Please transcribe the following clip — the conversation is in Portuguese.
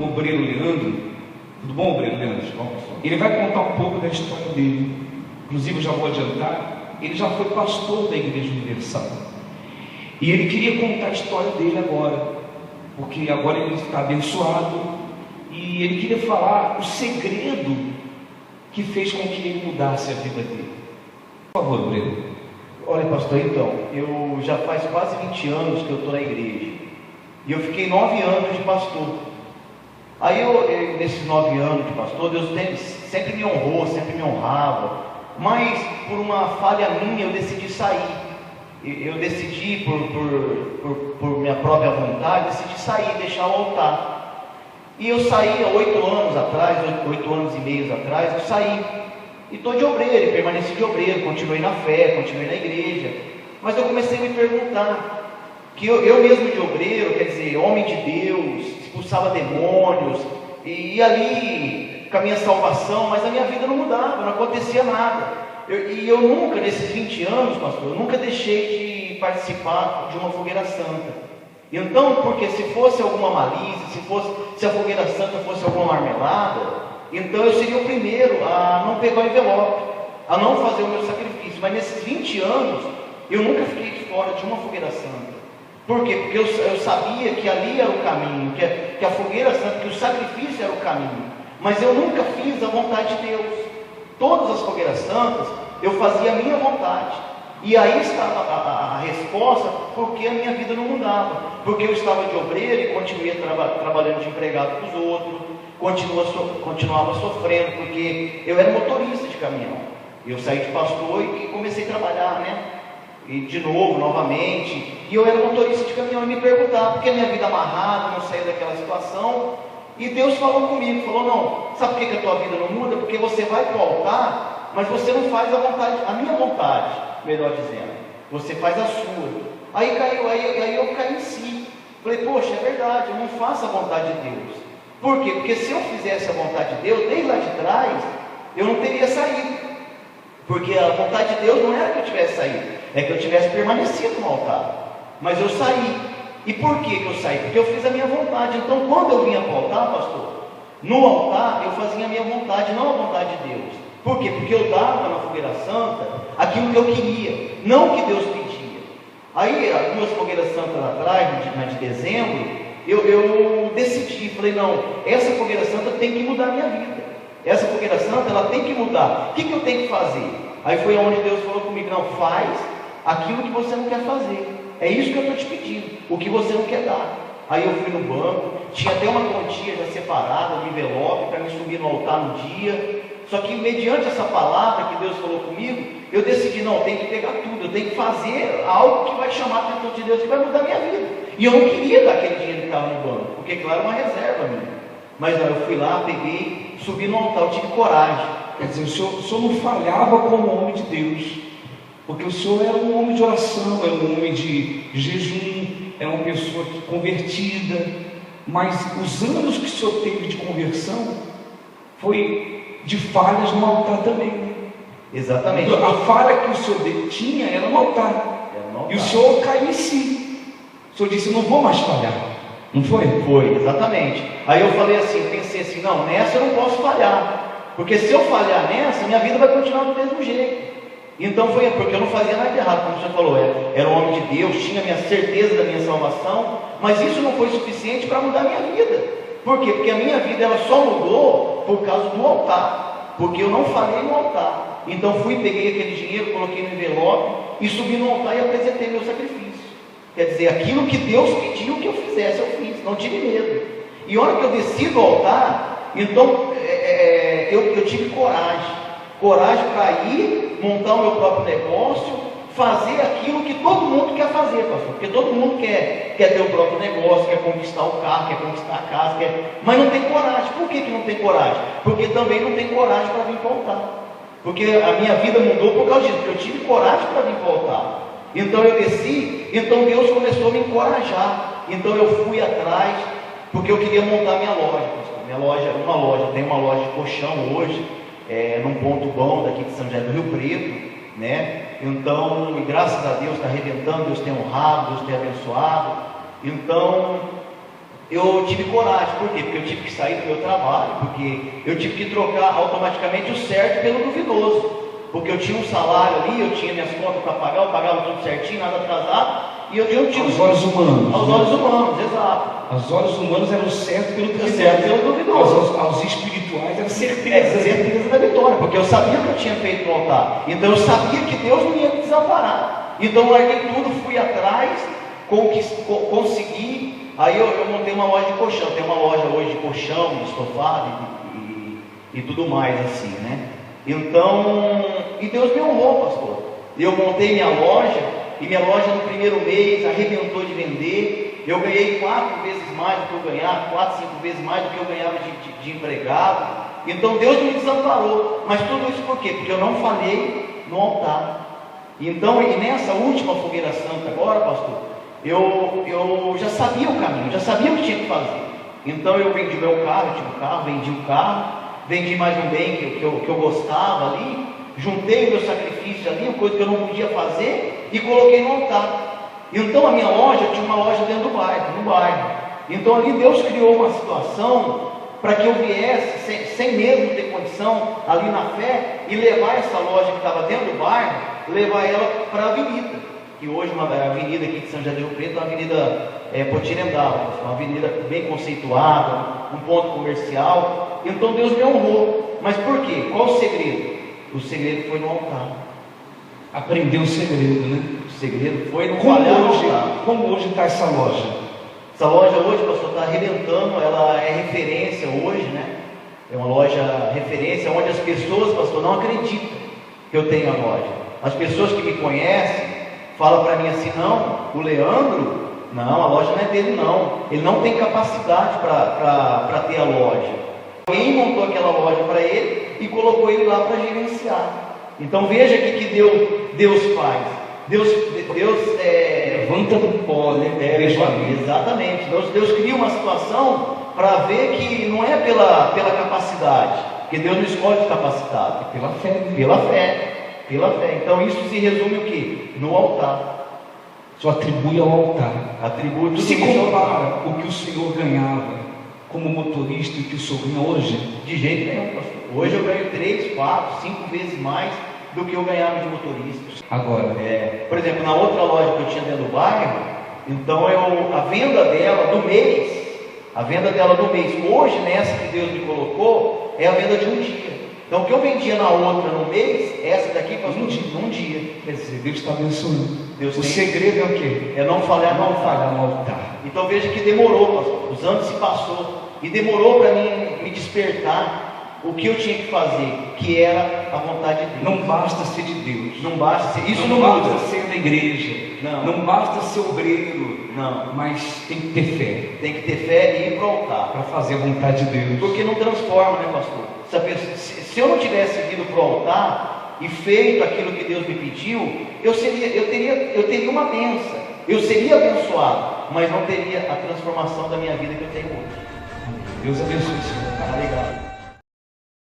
o obreiro Leandro. Tudo bom, obreiro Leandro? Ele vai contar um pouco da história dele. Inclusive, eu já vou adiantar, ele já foi pastor da Igreja Universal. E ele queria contar a história dele agora, porque agora ele está abençoado. E ele queria falar o segredo que fez com que ele mudasse a vida dele. Por favor, obreiro. Olha, pastor, então, eu já faz quase 20 anos que eu estou na igreja. E eu fiquei 9 anos de pastor. Aí, nesses 9 anos de pastor, Deus sempre me honrou, sempre me honrava. Mas, por uma falha minha, eu decidi sair. Eu decidi, por minha própria vontade, decidi sair, deixar o altar. E eu saí há 8 anos atrás, 8 anos e meio atrás, eu saí. E estou de obreiro, permaneci de obreiro, continuei na fé, continuei na igreja. Mas eu comecei a me perguntar, que eu mesmo de obreiro, quer dizer, homem de Deus, expulsava demônios, e ia ali com a minha salvação, mas a minha vida não mudava, não acontecia nada. Eu nunca, nesses 20 anos, pastor, eu nunca deixei de participar de uma fogueira santa. Então, porque se fosse alguma malícia, se a fogueira santa fosse alguma marmelada, então eu seria o primeiro a não pegar o envelope, a não fazer o meu sacrifício. Mas nesses 20 anos, eu nunca fiquei de fora de uma fogueira santa. Por quê? Porque eu sabia que ali era o caminho, que a fogueira santa, que o sacrifício era o caminho. Mas eu nunca fiz a vontade de Deus. Todas as fogueiras santas, eu fazia a minha vontade. E aí estava a resposta, porque a minha vida não mudava. Porque eu estava de obreiro e continuei trabalhando de empregado para os outros, continuava sofrendo, porque eu era motorista de caminhão. Eu saí de pastor e comecei a trabalhar, né? E de novo, novamente, e eu era motorista de caminhão e me perguntava, porque a minha vida amarrada, não saía daquela situação, e Deus falou comigo, falou, não, sabe por que a tua vida não muda? Porque você vai para o altar, mas você não faz a minha vontade, melhor dizendo, você faz a sua. Aí eu caí em si, falei, poxa, é verdade, eu não faço a vontade de Deus. Por quê? Porque se eu fizesse a vontade de Deus, desde lá de trás, eu não teria saído. Porque a vontade de Deus não era que eu tivesse saído, é que eu tivesse permanecido no altar. Mas eu saí. E por que eu saí? Porque eu fiz a minha vontade. Então, quando eu vinha para o altar, pastor, no altar eu fazia a minha vontade, não a vontade de Deus. Por quê? Porque eu dava na fogueira santa aquilo que eu queria, não o que Deus pedia. Aí, as 2 fogueiras santas lá atrás, na de dezembro, eu decidi, falei, não, essa fogueira santa tem que mudar a minha vida. Essa fogueira santa, ela tem que mudar. O que eu tenho que fazer? Aí foi onde Deus falou comigo, não, faz aquilo que você não quer fazer. É isso que eu estou te pedindo, o que você não quer dar. Aí eu fui no banco, tinha até uma quantia já separada, um envelope, para me subir no altar no dia. Só que mediante essa palavra que Deus falou comigo, eu decidi, não, eu tenho que pegar tudo, eu tenho que fazer algo que vai chamar a atenção de Deus, que vai mudar a minha vida. E eu não queria dar aquele dinheiro que estava no banco, porque claro, uma reserva minha. Mas não, eu fui lá, peguei, subi no altar, eu tive coragem. Quer dizer, o senhor não falhava como homem de Deus, porque o senhor era um homem de oração, era um homem de jejum, era uma pessoa convertida, mas os anos que o senhor teve de conversão foi de falhas no altar também. Exatamente. A falha que o senhor tinha era no altar. E o senhor caiu em si. O senhor disse, não vou mais falhar. Não foi? Foi, exatamente. Aí eu falei assim, pensei assim, não, nessa eu não posso falhar, porque se eu falhar nessa, minha vida vai continuar do mesmo jeito. Então foi porque eu não fazia nada de errado, como o senhor falou, era um homem de Deus, tinha a minha certeza da minha salvação, mas isso não foi suficiente para mudar a minha vida. Por quê? Porque a minha vida ela só mudou por causa do altar, porque eu não falhei no altar. Então fui, peguei aquele dinheiro, coloquei no envelope e subi no altar e apresentei meu sacrifício. Quer dizer, aquilo que Deus pediu que eu fizesse, eu fiz, não tive medo. E a hora que eu desci do altar, então eu tive coragem para ir, montar o meu próprio negócio, fazer aquilo que todo mundo quer fazer, pastor. Porque todo mundo quer ter o próprio negócio, quer conquistar o carro, quer conquistar a casa, mas não tem coragem. Por que não tem coragem? Porque também não tem coragem para vir para o altar. Porque a minha vida mudou por causa disso, porque eu tive coragem para vir para o altar. Então eu desci, então Deus começou a me encorajar. Então eu fui atrás, porque eu queria montar minha loja, pastor. Minha loja, tem uma loja de colchão hoje, num ponto bom daqui de São José do Rio Preto, né? Então, e graças a Deus está arrebentando, Deus tem honrado, Deus tem abençoado. Então, eu tive coragem. Por quê? Porque eu tive que sair do meu trabalho, porque eu tive que trocar automaticamente o certo pelo duvidoso. Porque eu tinha um salário ali, eu tinha minhas contas para pagar, eu pagava tudo certinho, nada atrasado. E eu tinha aos olhos humanos. Aos olhos humanos, exato. Aos olhos humanos era o certo pelo duvidoso. Certo pelo duvidoso. Aos espirituais era certeza. Certeza da vitória, porque eu sabia que eu tinha feito no altar. Então eu sabia que Deus não ia me desamparar. Então eu larguei tudo, fui atrás, consegui. Aí eu montei uma loja de colchão. Tem uma loja hoje de colchão, de estofado e tudo mais assim, né? Então, e Deus me honrou, pastor. Eu montei minha loja, e minha loja no primeiro mês arrebentou de vender. Eu ganhei 4 vezes mais do que eu ganhava, 4, 5 vezes mais do que eu ganhava de empregado. Então Deus me desamparou. Mas tudo isso por quê? Porque eu não falhei no altar. Então, e nessa última fogueira santa agora, pastor, eu já sabia o caminho, já sabia o que tinha que fazer. Então eu vendi o meu carro, eu tive o carro, vendi o carro, vendi mais um bem que eu gostava ali, juntei o meu sacrifício ali, coisa que eu não podia fazer, e coloquei no altar. Então a minha loja, eu tinha uma loja dentro do bairro, no bairro. Então ali Deus criou uma situação para que eu viesse, sem mesmo ter condição, ali na fé, e levar essa loja que estava dentro do bairro, levar ela para a avenida. Que hoje uma avenida aqui de São José do Rio Preto, uma avenida Potirendaba, uma avenida bem conceituada, um ponto comercial. Então Deus me honrou. Mas por quê? Qual o segredo? O segredo foi no altar. Aprendeu o segredo, né? O segredo foi no altar. Como hoje está essa loja? Essa loja hoje, pastor, está arrebentando. Ela é referência hoje, né? É uma loja referência onde as pessoas, pastor, não acreditam que eu tenho a loja. As pessoas que me conhecem falam para mim assim: não, o Leandro, não, a loja não é dele não. Ele não tem capacidade para ter a loja. Alguém montou aquela loja para ele e colocou ele lá para gerenciar. Então veja o que Deus faz. Deus levanta do pó, né? Exatamente. Deus cria uma situação para ver que não é pela capacidade, porque Deus não escolhe capacitado, é pela fé. Pela fé. Então isso se resume o quê? No altar. Só atribui ao altar. Atribui tudo. Se compara o que o Senhor ganhava como motorista e o que o Senhor ganha hoje? De jeito nenhum, pastor. Hoje eu ganho 3, 4, 5 vezes mais do que eu ganhava de motorista. Agora, por exemplo, na outra loja que eu tinha dentro do bairro, então a venda dela do mês, hoje nessa que Deus me colocou, é a venda de um dia. Então o que eu vendia na outra no mês, essa daqui passou num dia. Quer dizer, Deus está abençoando. O segredo é o quê? É não falhar no altar. Então veja que demorou, pastor. Os anos se passou e demorou para mim me despertar o que eu tinha que fazer, que era a vontade de Deus. Não basta ser de Deus. Não basta ser. Isso não basta ser da igreja. Não basta ser obreiro. Não. Mas tem que ter fé. Tem que ter fé e ir para o altar. Para fazer a vontade de Deus. Porque não transforma, né, pastor? Se eu não tivesse vindo para o altar e feito aquilo que Deus me pediu, eu teria uma bênção. Eu seria abençoado, mas não teria a transformação da minha vida que eu tenho hoje. Deus abençoe o Senhor. Obrigado.